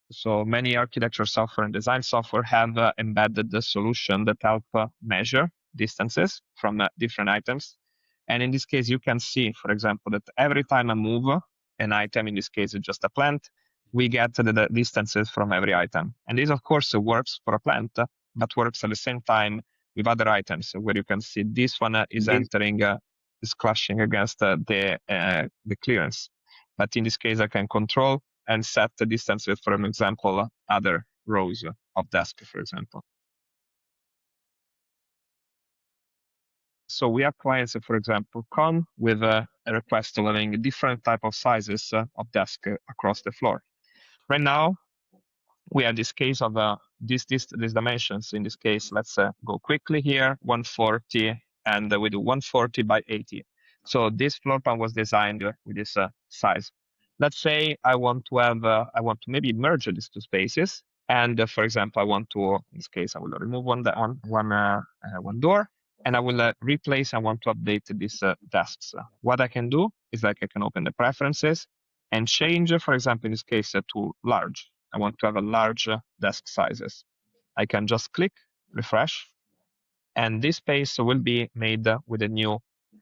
So many architecture software and design software have embedded the solution that help measure distances from different items. And in this case, you can see, for example, that every time I move an item, in this case, it's just a plant, we get the distances from every item. And this, of course, works for a plant, but works at the same time with other items, where you can see this one is entering, is clashing against the clearance. But in this case, I can control and set the distance with, for example, other rows of desk, for example. So we have clients, for example, come with a request of having different type of sizes of desk across the floor. Right now, we have this case of these dimensions. In this case, let's go quickly here, 140, and we do 140 by 80. So this floor plan was designed with this size. Let's say I want to maybe merge these two spaces, and for example, I want to, in this case, I will remove one door, and I will replace. I want to update these desks. What I can do is like I can open the preferences and change, for example, in this case, to large. I want to have a large desk sizes. I can just click refresh, and this space will be made with a new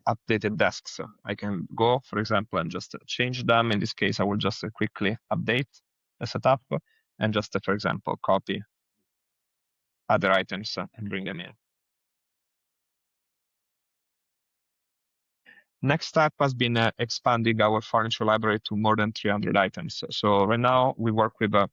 updated desks. I can go, for example, and just change them. In this case, I will just quickly update the setup and just, for example, copy other items and bring them in. Next step has been expanding our furniture library to more than 300 items. So right now we work with a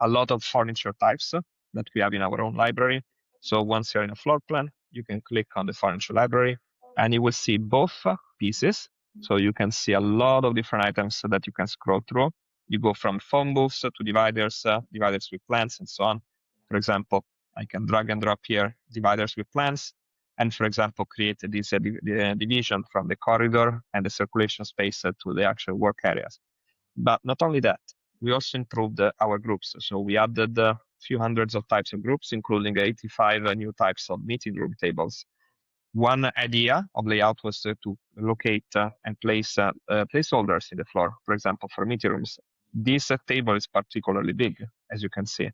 lot of furniture types that we have in our own library. So once you're in a floor plan, you can click on the furniture library and you will see both pieces. So you can see a lot of different items that you can scroll through. You go from phone booths to dividers, dividers with plants and so on. For example, I can drag and drop here dividers with plants and, for example, create this division from the corridor and the circulation space to the actual work areas. But not only that, we also improved our groups. So we added a few hundreds of types of groups, including 85 new types of meeting room tables. One idea of layout was to locate and place placeholders in the floor, for example, for meeting rooms. This table is particularly big, as you can see.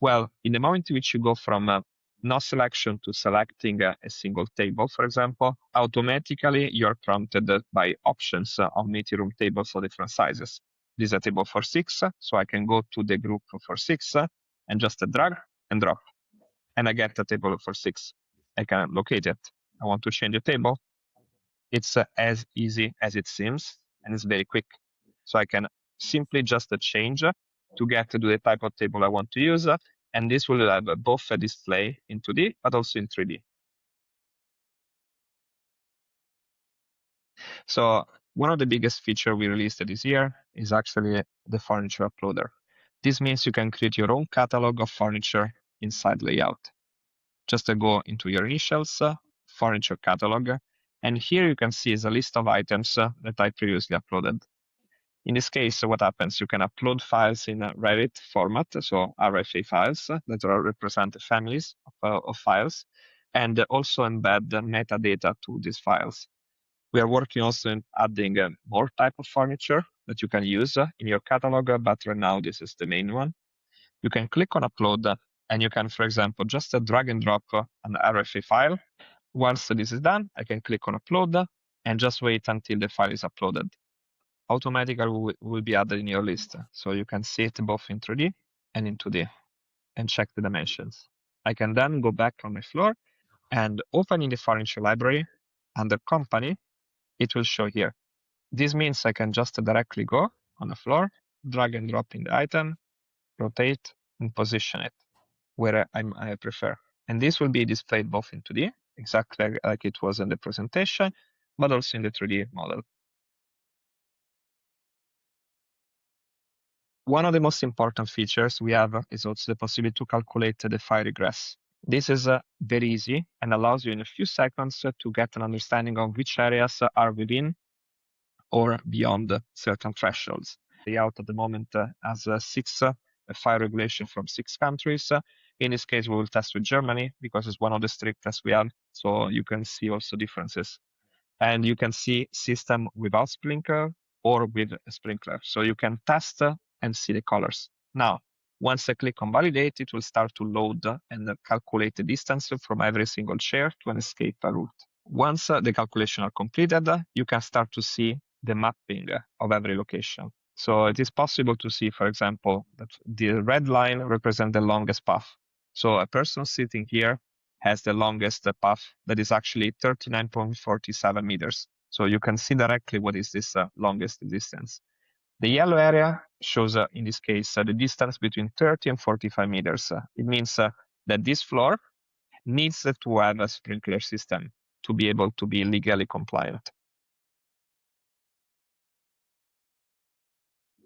Well, in the moment in which you go from no selection to selecting a single table, for example, automatically you're prompted by options of meeting room tables of different sizes. This is a table for 6, so I can go to the group for 6 and just drag and drop, and I get a table for 6. I can locate it. I want to change the table. It's as easy as it seems, and it's very quick. So I can simply just change to get to the type of table I want to use, and this will have both a display in 2D, but also in 3D. So one of the biggest features we released this year is actually the furniture uploader. This means you can create your own catalog of furniture inside layout. Just go into your initials, furniture catalog, and here you can see is a list of items that I previously uploaded. In this case, what happens? You can upload files in a Revit format, so RFA files that represent families of files, and also embed metadata to these files. We are working also in adding more type of furniture that you can use in your catalog, but right now this is the main one. You can click on upload, and you can, for example, just drag and drop an RFA file. Once this is done, I can click on upload and just wait until the file is uploaded. Automatically will be added in your list. So you can see it both in 3D and in 2D and check the dimensions. I can then go back on my floor and opening the furniture library under company, it will show here. This means I can just directly go on the floor, drag and drop in the item, rotate and position it where I prefer. And this will be displayed both in 2D, exactly like it was in the presentation, but also in the 3D model. One of the most important features we have is also the possibility to calculate the file regress. This is very easy and allows you in a few seconds to get an understanding of which areas are within or beyond certain thresholds. Layout at the moment has 6 file regulation from 6 countries. In this case, we will test with Germany because it's one of the strictest we have. So you can see also differences. And you can see system without sprinkler or with a sprinkler. So you can test and see the colors. Now, Once I click on validate, it will start to load and calculate the distance from every single chair to an escape route. Once the calculation are completed, you can start to see the mapping of every location. So it is possible to see, for example, that the red line represents the longest path. So a person sitting here has the longest path that is actually 39.47 meters. So you can see directly what is this longest distance. The yellow area shows, in this case, the distance between 30 and 45 meters. It means that this floor needs to have a sprinkler system to be able to be legally compliant.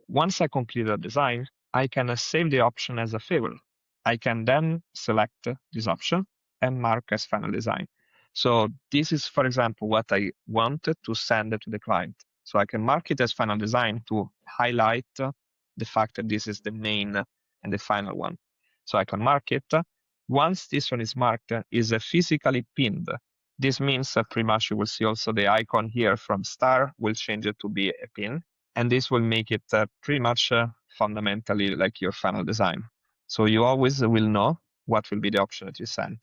Once I complete the design, I can save the option as a favor. I can then select this option and mark as final design. So this is, for example, what I wanted to send to the client. So I can mark it as final design to highlight the fact that this is the main and the final one. So I can mark it. Once this one is marked, is physically pinned. This means pretty much you will see also the icon here from star will change it to be a pin. And this will make it pretty much fundamentally like your final design. So you always will know what will be the option that you send.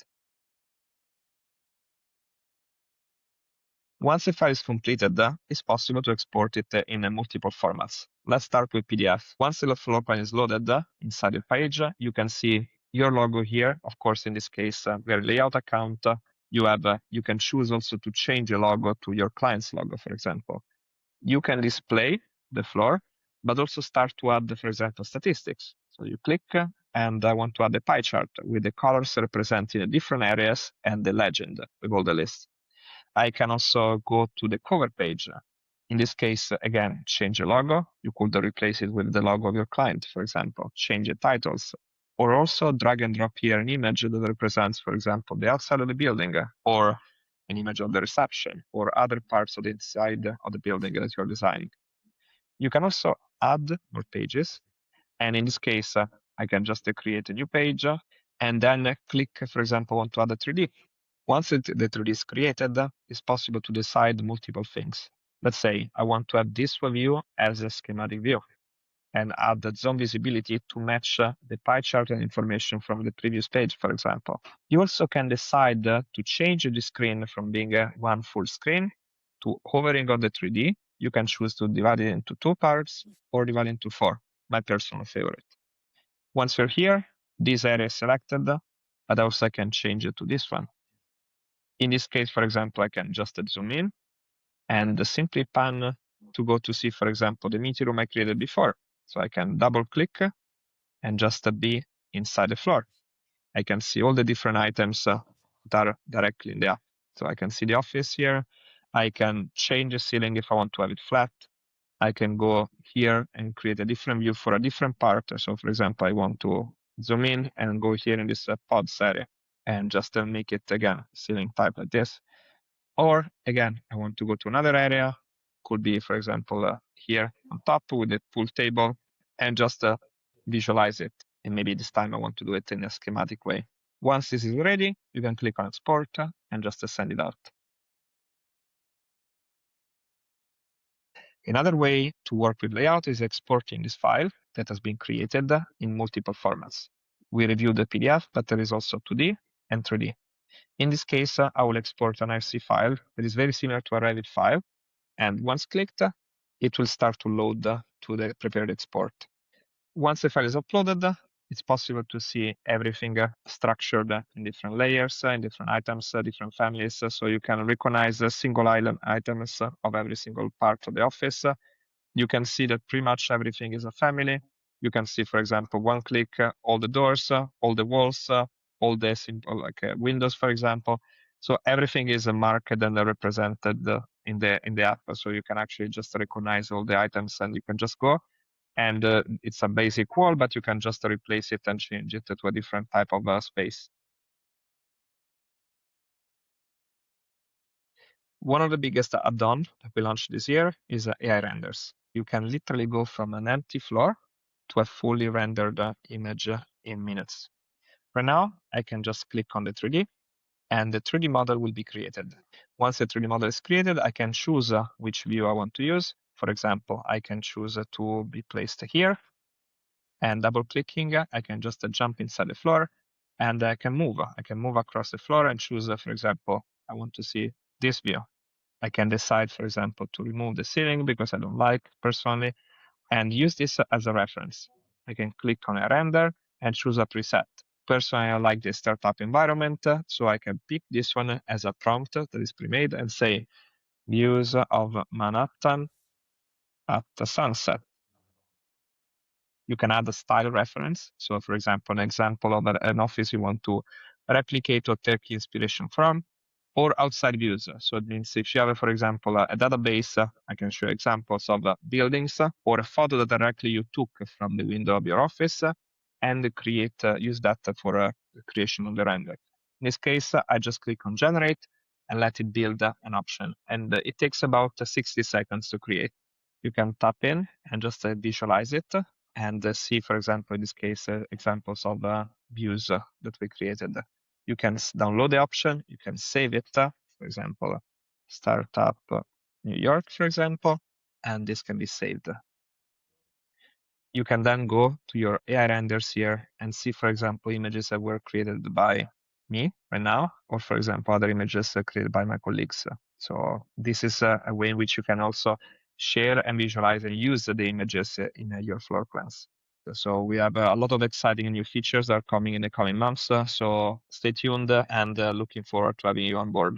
Once the file is completed, it's possible to export it in multiple formats. Let's start with PDF. Once the floor plan is loaded inside the page, you can see your logo here. Of course, in this case, we are layout account. You can choose also to change the logo to your client's logo, for example. You can display the floor, but also start to add, for example, statistics. So you click and I want to add a pie chart with the colors representing the different areas and the legend with all the lists. I can also go to the cover page. In this case, again, change the logo. You could replace it with the logo of your client, for example, change the titles, or also drag and drop here an image that represents, for example, the outside of the building, or an image of the reception, or other parts of the inside of the building that you're designing. You can also add more pages. And in this case, I can just create a new page and then click, for example, on to add a 3D. Once the 3D is created, it's possible to decide multiple things. Let's say I want to have this view as a schematic view and add the zone visibility to match the pie chart and information from the previous page, for example. You also can decide to change the screen from being one full screen to hovering on the 3D. You can choose to divide it into 2 parts or divide it into 4, my personal favorite. Once you're here, this area is selected, but also I can change it to this one. In this case, for example, I can just zoom in and simply pan to go to see, for example, the meeting room I created before. So I can double click and just be inside the floor. I can see all the different items that are directly in the app. So I can see the office here. I can change the ceiling if I want to have it flat. I can go here and create a different view for a different part. So for example, I want to zoom in and go here in this pods area and just make it again, ceiling type like this. Or again, I want to go to another area. Could be, for example, here on top with the pool table and just visualize it. And maybe this time I want to do it in a schematic way. Once this is ready, you can click on export and just send it out. Another way to work with layout is exporting this file that has been created in multiple formats. We reviewed the PDF, but there is also 2D and 3D. In this case, I will export an IFC file that is very similar to a Revit file. And once clicked, it will start to load to the prepared export. Once the file is uploaded, it's possible to see everything structured in different layers, in different items, different families. So you can recognize single items of every single part of the office. You can see that pretty much everything is a family. You can see, for example, one click, all the doors, all the walls, all the simple like windows, for example. So everything is marked and represented in the app. So you can actually just recognize all the items and you can just go. And it's a basic wall, but you can just replace it and change it to a different type of space. One of the biggest add-ons that we launched this year is AI renders. You can literally go from an empty floor to a fully rendered image in minutes. Right now, I can just click on the 3D and the 3D model will be created. Once the 3D model is created, I can choose which view I want to use. For example, I can choose to be placed here. And double clicking, I can just jump inside the floor and I can move. I can move across the floor and choose, for example, I want to see this view. I can decide, for example, to remove the ceiling because I don't like personally, and use this as a reference. I can click on a render and choose a preset. Personally, I like the startup environment, so I can pick this one as a prompt that is pre-made and say views of Manhattan at the sunset. You can add a style reference. So, for example, an example of an office you want to replicate or take inspiration from, or outside views. So it means if you have, for example, a database, I can show examples of buildings or a photo that directly you took from the window of your office and use that for the creation of the render. In this case, I just click on generate and let it build an option. And it takes about 60 seconds to create. You can tap in and just visualize it and see, for example, in this case, examples of views that we created. You can download the option, you can save it, for example, Startup New York, for example, and this can be saved. You can then go to your AI renders here and see, for example, images that were created by me right now, or for example, other images created by my colleagues. So this is a way in which you can also share and visualize and use the images in your floor plans. So we have a lot of exciting new features that are coming in the coming months. So stay tuned and looking forward to having you on board.